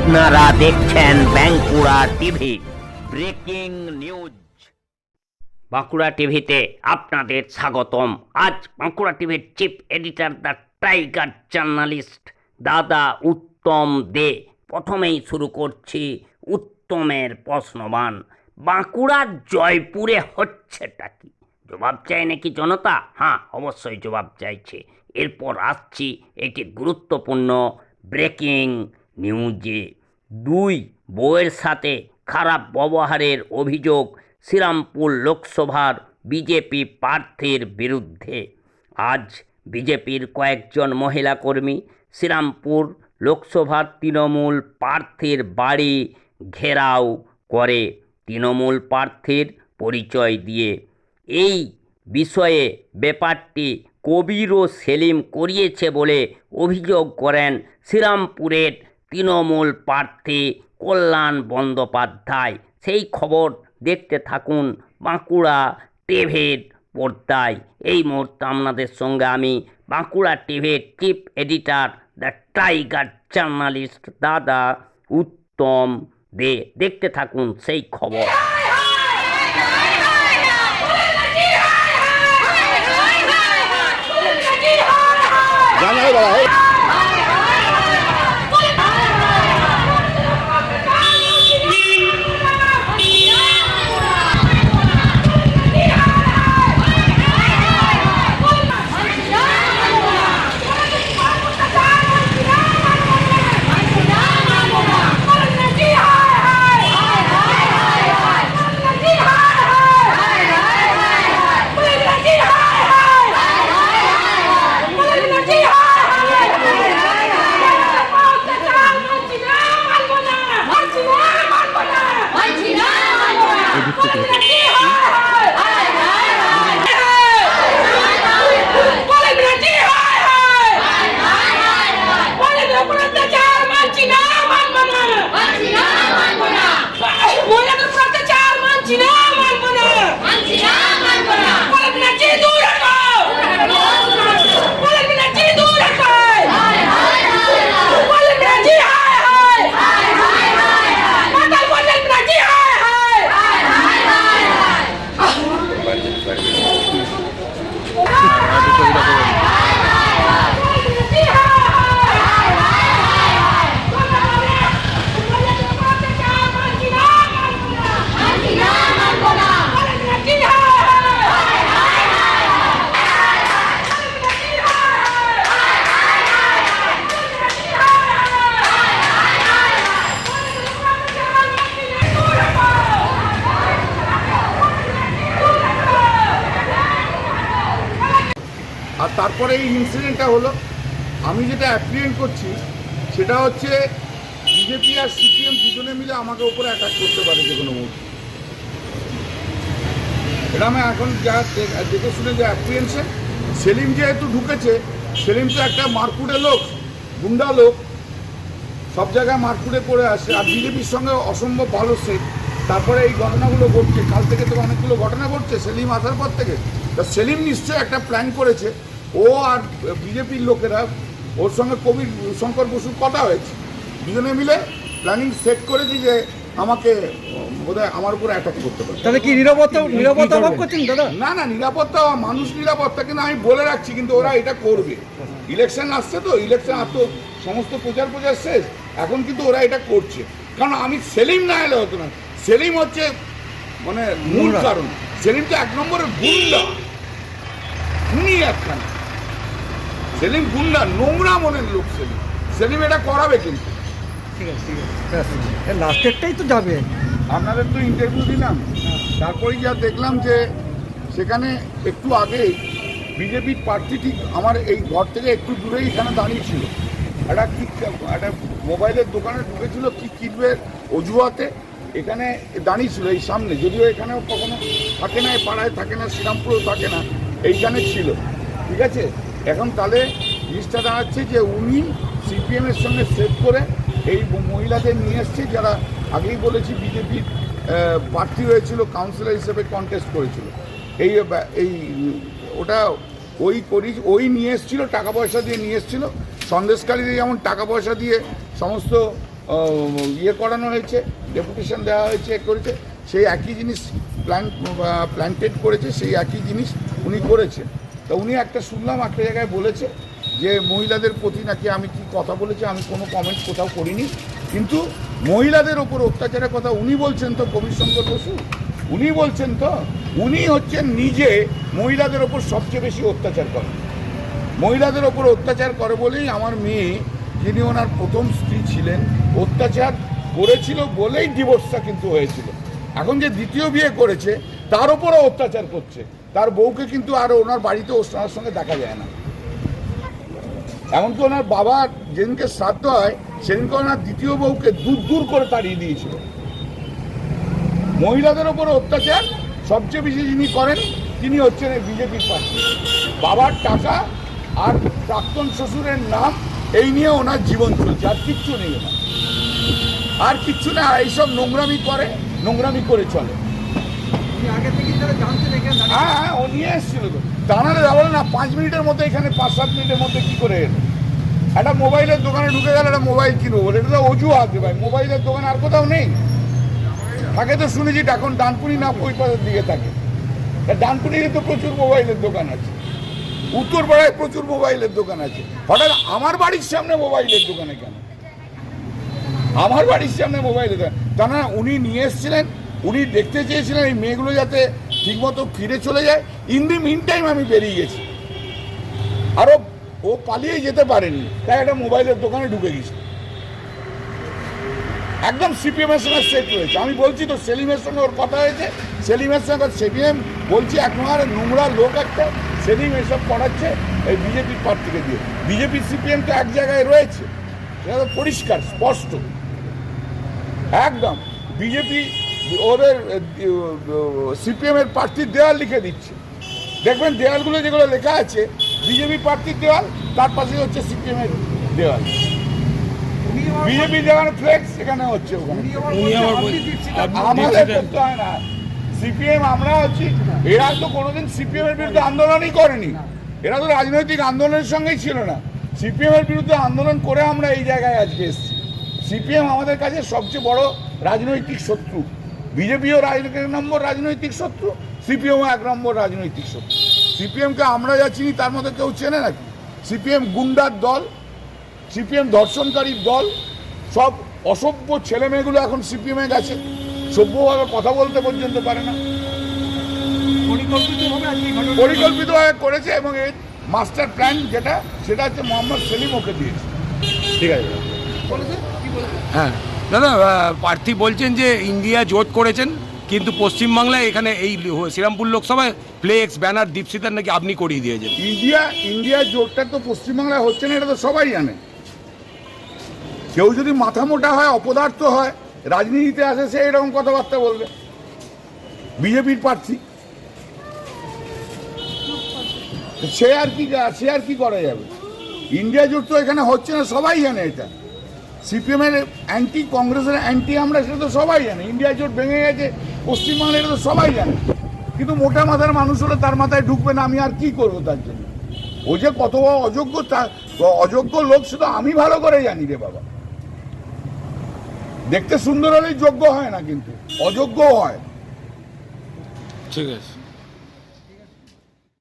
আপনারা দেখছেন Bankura TV breaking news. Bankura টিভিতে আপনাদের স্বাগতম। আজ বাঁকুড়া টিভির chief editor the tiger journalist দাদা উত্তম দে। প্রথমেই শুরু করছি উত্তমের প্রশ্নবান। বাঁকুড়ার জয়পুরে হচ্ছেটা কি? জবাব চায় নাকি জনতা? হ্যাঁ, অবশ্যই জবাব চাইছে। এরপর আসছি একটি গুরুত্বপূর্ণ ব্রেকিং নিউজে। দুই বউয়ের সাথে খারাপ ব্যবহারের অভিযোগ শ্রীরামপুর লোকসভার বিজেপি প্রার্থীর বিরুদ্ধে। আজ বিজেপির কয়েকজন মহিলা কর্মী শ্রীরামপুর লোকসভার তৃণমূল প্রার্থীর বাড়ি ঘেরাও করে তৃণমূল প্রার্থীর পরিচয় দিয়ে। এই বিষয়ে ব্যাপারটি কবির ও সেলিম করিয়েছে বলে অভিযোগ করেন শ্রীরামপুরের তৃণমূল প্রার্থী কল্যাণ বন্দ্যোপাধ্যায়। সেই খবর দেখতে থাকুন বাঁকুড়া টিভির পর্দায়। এই মুহূর্তে আপনাদের সঙ্গে আমি বাঁকুড়া টিভির chief editor the tiger journalist দাদা উত্তম দে। দেখতে থাকুন সেই খবর। আর তারপরে এই ইনসিডেন্টটা হলো। আমি যেটা অ্যাপ্রিহেন্ড করছি সেটা হচ্ছে বিজেপি আর সিপিএম দুজনে মিলে আমাকে উপরে অ্যাটাক করতে পারে যে কোনো মুহূর্তে। এটা আমি এখন যা দেখে শুনে যে অ্যাপ্রিহেনশন। সেলিম যেহেতু ঢুকেছে, সেলিম তো একটা মারকুটে লোক, গুন্ডা লোক, সব জায়গায় মারকুটে করে আসে। আর বিজেপির সঙ্গে অসম্ভব ভালো সেট। তারপরে এই ঘটনাগুলো ঘটছে, কাল থেকে তো অনেকগুলো ঘটনা ঘটছে সেলিম আসার পর থেকে। তা সেলিম নিশ্চয়ই একটা প্ল্যান করেছে। ও আর বিজেপির লোকেরা, ওর সঙ্গে কবির শঙ্কর বসুর কথা হয়েছে, দুজনে মিলে প্ল্যানিং সেট করেছি যে আমাকে বোধহয় আমার উপরে অ্যাটাক করতে পারে। তাহলে কি নিরাপত্তা অভাব করছেন দাদা? না না, নিরাপত্তা, মানুষ নিরাপত্তা, কিন্তু আমি বলে রাখছি কিন্তু ওরা এটা করবে। ইলেকশন আসছে তো, ইলেকশন আর তো সমস্ত প্রচার শেষ, এখন কিন্তু ওরা এটা করছে। কারণ আমি সেলিম না এলে হতো না। সেলিম হচ্ছে মানে মূল কারণ। সেলিম তো এক নম্বরের গুন্ডা, খুনি একখানা। সেলিম গুন্ডা, নোংরা মনের লোক সেলিম। সেলিম এটা করাবে কিন্তু। ঠিক আছে, লাস্টেরটাই তো যাবে। আপনাদের তো ইন্টারভিউ দিলাম, তারপরেই যা দেখলাম যে সেখানে একটু আগে বিজেপির প্রার্থী ঠিক আমার এই ঘর থেকে একটু দূরেই এখানে দাঁড়িয়েছিল। একটা মোবাইলের দোকানে ঢুকেছিল, কি কিনবে অজুহাতে এখানে দাঁড়িয়েছিল এই সামনে। যদিও এখানেও কখনো থাকে না, পাড়ায় থাকে না, শ্রীরামপুরেও থাকে না, এইখানে ছিল। ঠিক আছে, এখন তাহলে জিনিসটা দাঁড়াচ্ছে যে উনি সিপিএমের সঙ্গে সেট করে এই মহিলাদের নিয়ে এসছে, যারা আগেই বলেছি বিজেপির প্রার্থী হয়েছিল, কাউন্সিলর হিসেবে কন্টেস্ট করেছিল। এই ওটা ওই নিয়ে এসেছিল, টাকা পয়সা দিয়ে নিয়ে এসেছিল। সন্দেশকারীদের যেমন টাকা পয়সা দিয়ে সমস্ত ইয়ে করানো হয়েছে, ডেপুটেশন দেওয়া হয়েছে, করেছে, সেই একই জিনিস প্ল্যান্টেড করেছে, সেই একই জিনিস উনি করেছেন। তা উনি একটা শুনলাম একটা জায়গায় বলেছে যে মহিলাদের প্রতি নাকি আমি কি কথা বলেছি, আমি কোনো কমেন্ট কোথাও করিনি, কিন্তু মহিলাদের ওপর অত্যাচারের কথা উনি বলছেন তো, কবির শঙ্কর বসু উনি বলছেন তো, উনি হচ্ছেন নিজে মহিলাদের ওপর সবচেয়ে বেশি অত্যাচার করেন। মহিলাদের ওপর অত্যাচার করে বলেই আমার মেয়ে, যিনি ওনার প্রথম স্ত্রী ছিলেন, অত্যাচার করেছিল বলেই ডিভোর্সটা কিন্তু হয়েছিল। এখন যে দ্বিতীয় বিয়ে করেছে তার ওপরও অত্যাচার করছে, তার বউকে কিন্তু আর ওনার বাড়িতে ওনার সঙ্গে দেখা যায় না। এমনকি ওনার বাবার যেদিনকে শ্রাদ্ধ হয় সেদিনকে ওনার দ্বিতীয় বউকে দূর দূর করে তাড়িয়ে দিয়েছিল। মহিলাদের ওপর অত্যাচার সবচেয়ে বেশি যিনি করেন তিনি হচ্ছেন এই বিজেপির প্রার্থী। বাবার টাকা আর প্রাক্তন শ্বশুরের নাম, এই নিয়ে ওনার জীবন চলছে, আর কিচ্ছু নেই ওনার, আর কিচ্ছু না। এইসব নোংরামি করে, নোংরামি করে চলে। হ্যাঁ, ও নিয়ে এসেছিল তো, জানালে যাবো না 5 মিনিটের মধ্যে, এখানে 5-7 মিনিটের মধ্যে কি করে এলো? একটা মোবাইলের দোকানে ঢুকে গেল, একটা মোবাইল কিনবো বলে, এটা তো অজুহাত ভাই। মোবাইলের দোকান আর কোথাও নেই, থাকে তো শুনেছি এখন ডানকুনি না ওই পাশের দিকে থাকে। ডানকুনিতে তো প্রচুর মোবাইলের দোকান আছে, উত্তরপাড়ায় প্রচুর মোবাইলের দোকান আছে, হঠাৎ আমার বাড়ির সামনে মোবাইলের দোকানে কেন? আমার বাড়ির সামনে মোবাইলের দোকান, তা না উনি নিয়ে এসেছিলেন, উনি দেখতে চেয়েছিলেন এই মেয়েগুলো যাতে ঠিকমতো ফিরে চলে যায়। ইন দি মিন টাইম আমি বেরিয়ে গেছি, আরও ও পালিয়ে যেতে পারেনি, তাই একটা মোবাইলের দোকানে ঢুকে গেছি। একদম সিপিএমের সঙ্গে সেট রয়েছে। আমি বলছি তো, সেলিমের সঙ্গে ওর কথা হয়েছে, সেলিমের সঙ্গে সিপিএম বলছি একমাত্র নোংরা লোক একটা, সেলিম এসব করাচ্ছে এই বিজেপির প্রার্থীকে দিয়ে। বিজেপি সিপিএম তো এক জায়গায় রয়েছে, এটা তো পরিষ্কার স্পষ্ট একদম। বিজেপি ওদের সিপিএমের প্রার্থীর দেওয়াল লিখে দিচ্ছে, দেখবেন দেওয়ালগুলো যেগুলো লেখা আছে বিজেপি প্রার্থীর দেওয়াল, তার পাশে হচ্ছে সিপিএমের দেওয়াল। বিজেপি যেখানে ফ্লেক্স সেখানে হচ্ছে, ওখানে আমাদের করতে হয় না। সিপিএম আমরা হচ্ছি, এরা তো কোনোদিন সিপিএম এর বিরুদ্ধে আন্দোলনই করেনি, এরা তো রাজনৈতিক আন্দোলনের সঙ্গেই ছিল না। সিপিএম এর বিরুদ্ধে আন্দোলন করে আমরা এই জায়গায় আজকে এসেছি। সিপিএম আমাদের কাছে সবচেয়ে বড় রাজনৈতিক শত্রু, বিজেপিও 1 নম্বর রাজনৈতিক শত্রু, সিপিএমও 1 নম্বর রাজনৈতিক শত্রু। সিপিএমকে আমরা যা চিনি তার মধ্যে কেউ চেনে নাকি? সিপিএম গুন্ডার দল, সিপিএম ধর্ষণকারীর দল, সব অসভ্য ছেলে মেয়েগুলো এখন সিপিএমে গেছে, সভ্যভাবে কথা বলতে পর্যন্ত পারে না। পরিকল্পিতভাবে করেছে, এবং এর মাস্টার প্ল্যান যেটা, সেটা হচ্ছে মোহাম্মদ সেলিম ওকে দিয়েছে। ঠিক আছে, হ্যাঁ দাদা, প্রার্থী বলছেন যে ইন্ডিয়া জোট করেছেন, কিন্তু পশ্চিমবাংলায় এখানে এই শ্রীরামপুর লোকসভায় ফ্লেক্স ব্যানার দীপশিতার নাকি আপনি করিয়ে দিয়েছেন। ইন্ডিয়া জোটটা তো পশ্চিমবাংলায় হচ্ছে না, এটা তো সবাই জানে। কেউ যদি মাথা মোটা হয়, অপদার্থ হয়, রাজনীতিতে আসে, সে এরকম কথাবার্তা বলবে। বিজেপির প্রার্থী সে আর কি করা যাবে? ইন্ডিয়া জোট তো এখানে হচ্ছে না, সবাই জানে এটা। সিপিএমের অ্যান্টি, কংগ্রেসের অ্যান্টি আমরা, সেটা তো সবাই জানে। ইন্ডিয়া জোট ভেঙে গেছে পশ্চিমবাংলায়, এটা তো সবাই জানে। কিন্তু মোটা মাথার মানুষ হলে তার মাথায় ঢুকবে না, আমি আর কি করবো তার জন্য? ও যে কত অযোগ্য, অযোগ্য লোক সেটা আমি ভালো করে জানি রে বাবা। দেখতে সুন্দর হলেই যোগ্য হয় না, কিন্তু অযোগ্য হয়। ঠিক আছে।